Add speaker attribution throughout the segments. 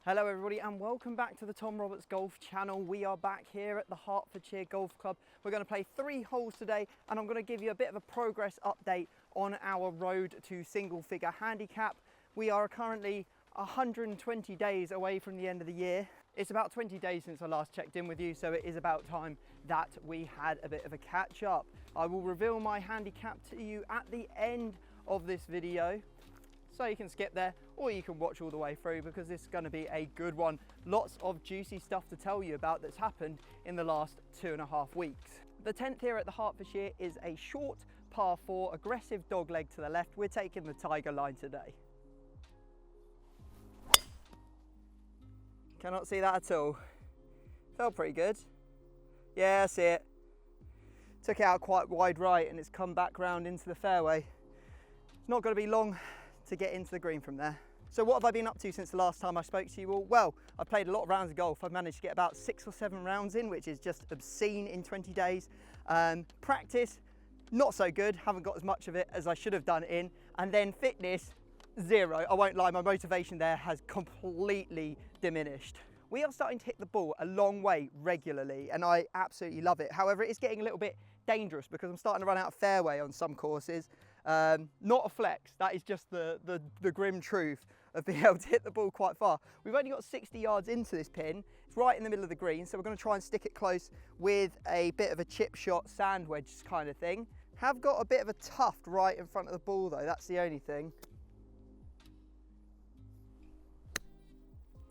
Speaker 1: Hello everybody and welcome back to the Tom Roberts Golf channel. We are back here at the Hertfordshire Golf Club. We're going to play 3 holes today and I'm going to give you a bit of a progress update on our road to single figure handicap. We are currently 120 days away from the end of the year. It's about 20 days since I last checked in with you, so it is about time that we had a bit of a catch up. I will reveal my handicap to you at the end of this video, so you can skip there or you can watch all the way through because this is going to be a good one. Lots of juicy stuff to tell you about that's happened in the last 2.5 weeks. The 10th here at the Hertfordshire is a short par 4, aggressive dog leg to the left. We're taking the tiger line today. Cannot see that at all. Felt pretty good. Yeah, I see it. Took it out quite wide right and it's come back round into the fairway. It's not going to be long to get into the green from there. So what have I been up to since the last time I spoke to you all? Well, I've played a lot of rounds of golf. I've managed to get about 6 or 7 rounds in, which is just obscene in 20 days. Practice, not so good. Haven't got as much of it as I should have done in. And then fitness, 0. I won't lie, my motivation there has completely diminished. We are starting to hit the ball a long way regularly and I absolutely love it. However, it's getting a little bit dangerous because I'm starting to run out of fairway on some courses. Not a flex, that is just the grim truth of being able to hit the ball quite far. We've only got 60 yards into this pin. It's right in the middle of the green, so we're going to try and stick it close with a bit of a chip shot sand wedge kind of thing. Have got a bit of a tuft right in front of the ball though, that's the only thing.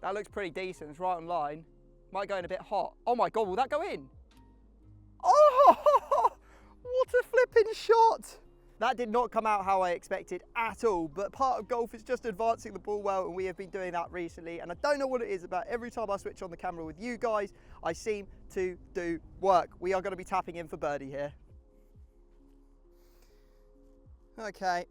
Speaker 1: That looks pretty decent, it's right on line. Might go in a bit hot. Oh my God, will that go in? Oh, what a flipping shot. That did not come out how I expected at all, but part of golf is just advancing the ball well, and we have been doing that recently, and I don't know what it is about every time I switch on the camera with you guys, I seem to do work. We are going to be tapping in for birdie here. Okay.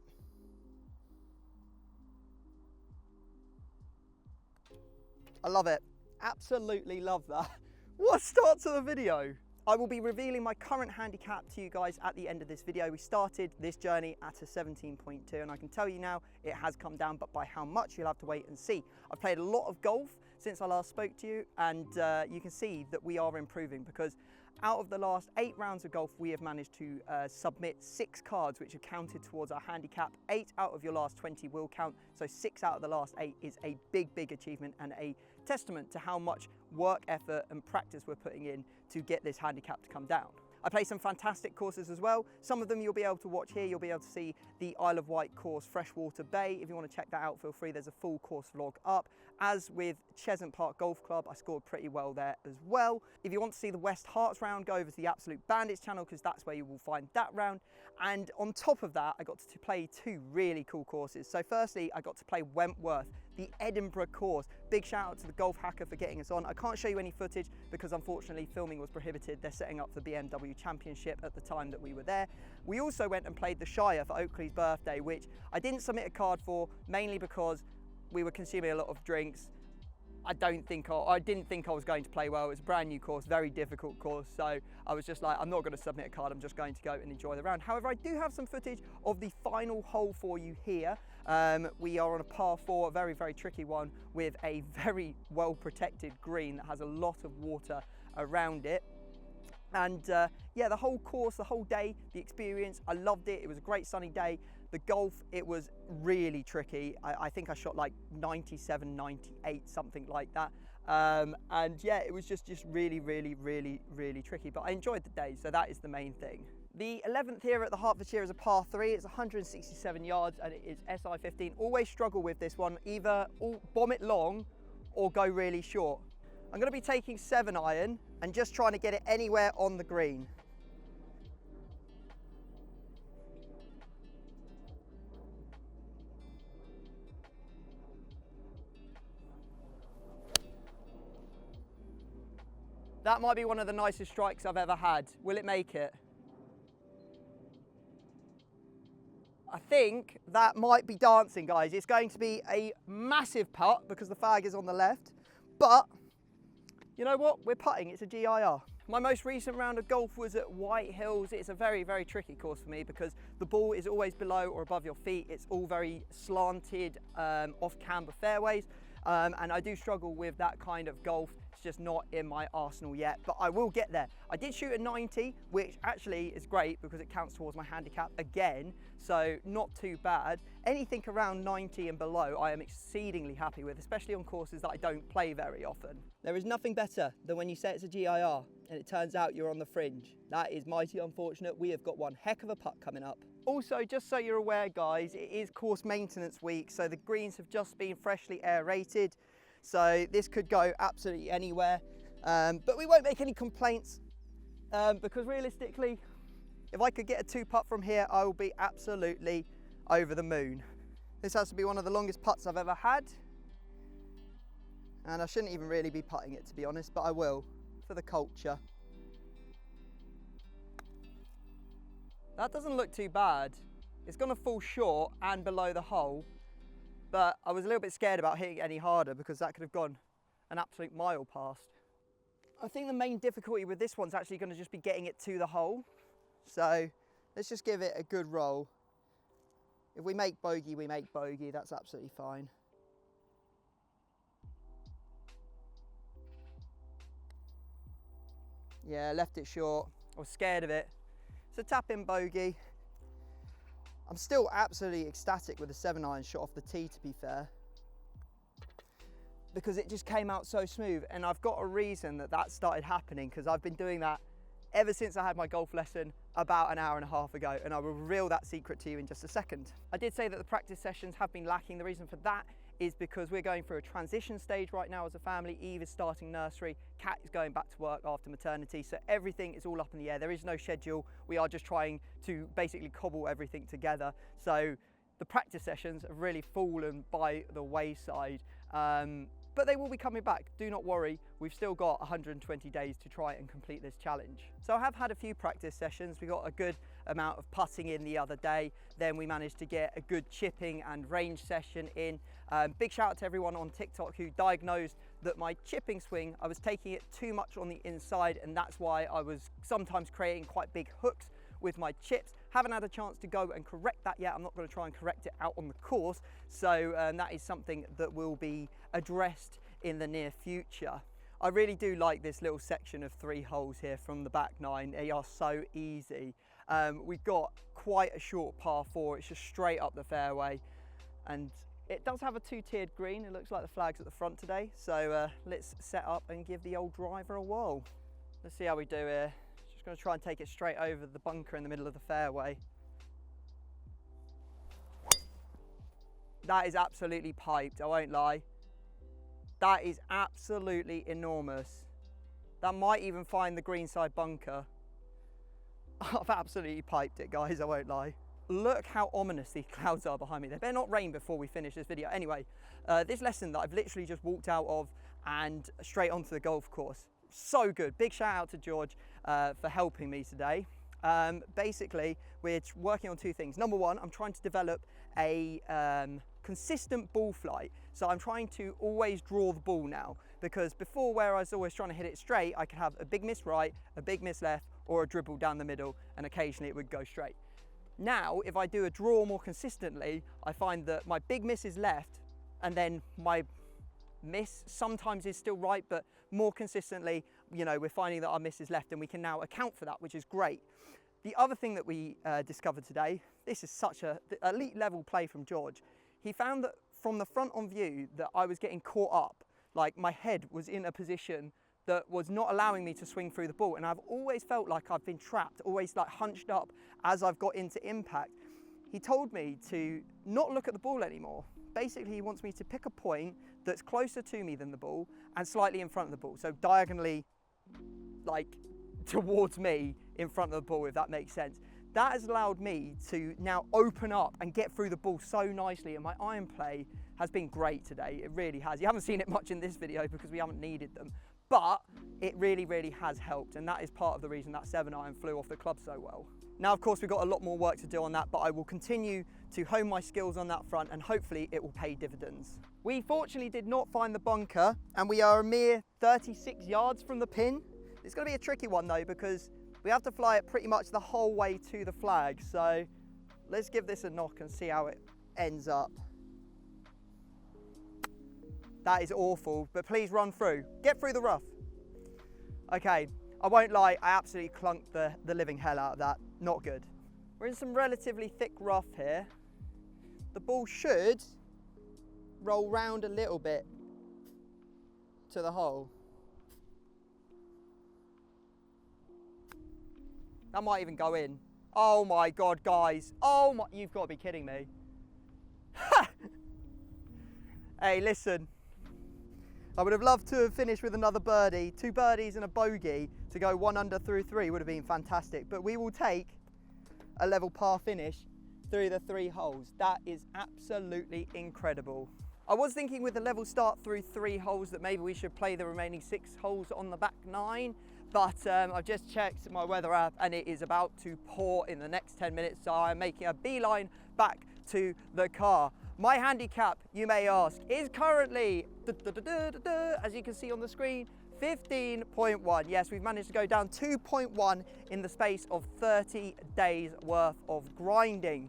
Speaker 1: I love it. Absolutely love that. What a start to the video. I will be revealing my current handicap to you guys at the end of this video. We started this journey at a 17.2 and I can tell you now it has come down, but by how much you'll have to wait and see. I've played a lot of golf since I last spoke to you and you can see that we are improving because out of the last 8 rounds of golf, we have managed to submit 6 cards which are counted towards our handicap. 8 out of your last 20 will count, so 6 out of the last 8 is a big achievement and a testament to how much work, effort and practice we're putting in to get this handicap to come down. I play some fantastic courses as well. Some of them you'll be able to watch here. You'll be able to see the Isle of Wight course, Freshwater Bay. If you want to check that out, feel free. There's a full course vlog up. As with Cheshunt Park Golf Club, I scored pretty well there as well. If you want to see the West Herts round, go over to the Absolute Bandits channel because that's where you will find that round. And on top of that, I got to play 2 really cool courses. So firstly, I got to play Wentworth, the Edinburgh course. Big shout out to the Golf Hacker for getting us on. I can't show you any footage because unfortunately filming was prohibited. They're setting up the BMW Championship at the time that we were there. We also went and played the Shire for Oakley's birthday, which I didn't submit a card for, mainly because we were consuming a lot of drinks. I didn't think I was going to play well. It was a brand new course, very difficult course. So I was just like, I'm not going to submit a card. I'm just going to go and enjoy the round. However, I do have some footage of the final hole for you here. We are on a par 4, a very tricky one with a very well protected green that has a lot of water around it. And yeah, the whole course, the whole day, the experience, I loved it. It was a great sunny day. The golf, it was really tricky. I think I shot like 97, 98, something like that. And yeah, it was just really tricky, but I enjoyed the day, so that is the main thing. The 11th here at the Hertfordshire is a par 3. It's 167 yards and it is SI 15. Always struggle with this one, either bomb it long or go really short. I'm going to be taking 7 iron and just trying to get it anywhere on the green. That might be one of the nicest strikes I've ever had. Will it make it? I think that might be dancing, guys. It's going to be a massive putt because the fag is on the left, but you know what? We're putting, it's a GIR. My most recent round of golf was at White Hills. It's a very tricky course for me because the ball is always below or above your feet. It's all very slanted, off camber fairways. and I do struggle with that kind of golf. It's just not in my arsenal yet, but I will get there. I did shoot a 90, which actually is great because it counts towards my handicap again, so not too bad. Anything around 90 and below I am exceedingly happy with, especially on courses that I don't play very often. There is nothing better than when you say it's a GIR and it turns out you're on the fringe. That is mighty unfortunate. We have got one heck of a putt coming up. Also, just so you're aware guys, it is course maintenance week, so the greens have just been freshly aerated, so this could go absolutely anywhere, but we won't make any complaints because realistically, if I could get a 2-putt from here, I will be absolutely over the moon. This has to be one of the longest putts I've ever had, and I shouldn't even really be putting it, to be honest, but I will for the culture. That doesn't look too bad. It's going to fall short and below the hole, but I was a little bit scared about hitting it any harder because that could have gone an absolute mile past. I think the main difficulty with this one's actually going to just be getting it to the hole. So let's just give it a good roll. If we make bogey, we make bogey. That's absolutely fine. Yeah, left it short. I was scared of it. So tap in bogey. I'm still absolutely ecstatic with the 7-iron shot off the tee, to be fair, because it just came out so smooth, and I've got a reason that started happening, because I've been doing that ever since I had my golf lesson about an hour and a half ago, and I will reveal that secret to you in just a second. I did say that the practice sessions have been lacking. The reason for that is because we're going through a transition stage right now as a family. Eve is starting nursery, Kat is going back to work after maternity, so everything is all up in the air. There is no schedule. We are just trying to basically cobble everything together. So the practice sessions have really fallen by the wayside. But they will be coming back, do not worry. We've still got 120 days to try and complete this challenge. So I have had a few practice sessions. We got a good amount of putting in the other day. Then we managed to get a good chipping and range session in. Big shout out to everyone on TikTok who diagnosed that my chipping swing, I was taking it too much on the inside, and that's why I was sometimes creating quite big hooks with my chips. Haven't had a chance to go and correct that yet. I'm not going to try and correct it out on the course. So that is something that will be addressed in the near future. I really do like this little section of 3 holes here from the back 9. They are so easy. We've got quite a short par 4. It's just straight up the fairway. And it does have a 2-tiered green. It looks like the flag's at the front today. So let's set up and give the old driver a whirl. Let's see how we do here. Just going to try and take it straight over the bunker in the middle of the fairway. That is absolutely piped, I won't lie. That is absolutely enormous. That might even find the greenside bunker. I've absolutely piped it, guys, I won't lie. Look how ominous these clouds are behind me. They better not rain before we finish this video. Anyway, this lesson that I've literally just walked out of and straight onto the golf course. So good. Big shout out to George for helping me today. Basically, we're working on 2 things. Number 1, I'm trying to develop a consistent ball flight. So I'm trying to always draw the ball now, because before, where I was always trying to hit it straight, I could have a big miss right, a big miss left, or a dribble down the middle, and occasionally it would go straight. Now, if I do a draw more consistently, I find that my big miss is left, and then my miss sometimes is still right, but more consistently, you know, we're finding that our miss is left, and we can now account for that, which is great. The other thing that we discovered today, this is such an elite level play from George. He found that from the front on view that I was getting caught up, like my head was in a position that was not allowing me to swing through the ball, and I've always felt like I've been trapped, always like hunched up as I've got into impact. He told me to not look at the ball anymore. Basically, he wants me to pick a point that's closer to me than the ball and slightly in front of the ball, so diagonally, like towards me in front of the ball, if that makes sense. That has allowed me to now open up and get through the ball so nicely, and my iron play has been great today. It really has. You haven't seen it much in this video because we haven't needed them, but it really, really has helped, and that is part of the reason that 7-iron flew off the club so well. Now, of course, we've got a lot more work to do on that, but I will continue to hone my skills on that front, and hopefully it will pay dividends. We fortunately did not find the bunker, and we are a mere 36 yards from the pin. It's going to be a tricky one though, because we have to fly it pretty much the whole way to the flag. So let's give this a knock and see how it ends up. That is awful, but please run through. Get through the rough. Okay, I won't lie, I absolutely clunked the living hell out of that. Not good. We're in some relatively thick rough here. The ball should roll round a little bit to the hole. That might even go in. Oh my God, guys. Oh my, you've got to be kidding me. Hey, listen. I would have loved to have finished with another birdie. 2 birdies and a bogey to go 1 under through 3 would have been fantastic. But we will take a level par finish through the 3 holes. That is absolutely incredible. I was thinking with the level start through 3 holes that maybe we should play the remaining 6 holes on the back 9. But I've just checked my weather app and it is about to pour in the next 10 minutes. So I'm making a beeline back to the car. My handicap, you may ask, is currently, as you can see on the screen, 15.1. Yes, we've managed to go down 2.1 in the space of 30 days worth of grinding.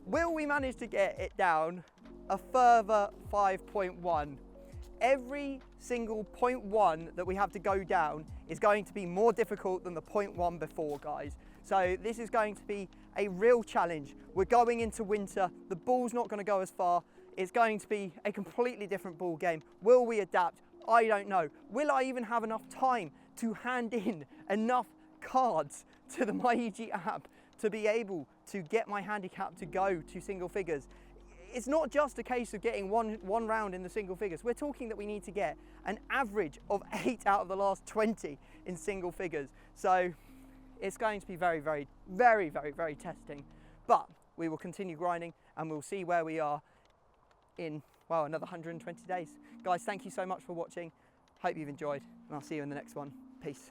Speaker 1: Will we manage to get it down a further 5.1? Every single 0.1 that we have to go down is going to be more difficult than the 0.1 before, guys. So this is going to be a real challenge. We're going into winter. The ball's not going to go as far. It's going to be a completely different ball game. Will we adapt? I don't know. Will I even have enough time to hand in enough cards to the MyEG app to be able to get my handicap to go to single figures? It's not just a case of getting one round in the single figures. We're talking that we need to get an average of 8 out of the last 20 in single figures. So it's going to be very, very, very, very, very testing. But we will continue grinding and we'll see where we are in, well, another 120 days. Guys, thank you so much for watching. Hope you've enjoyed and I'll see you in the next one. Peace.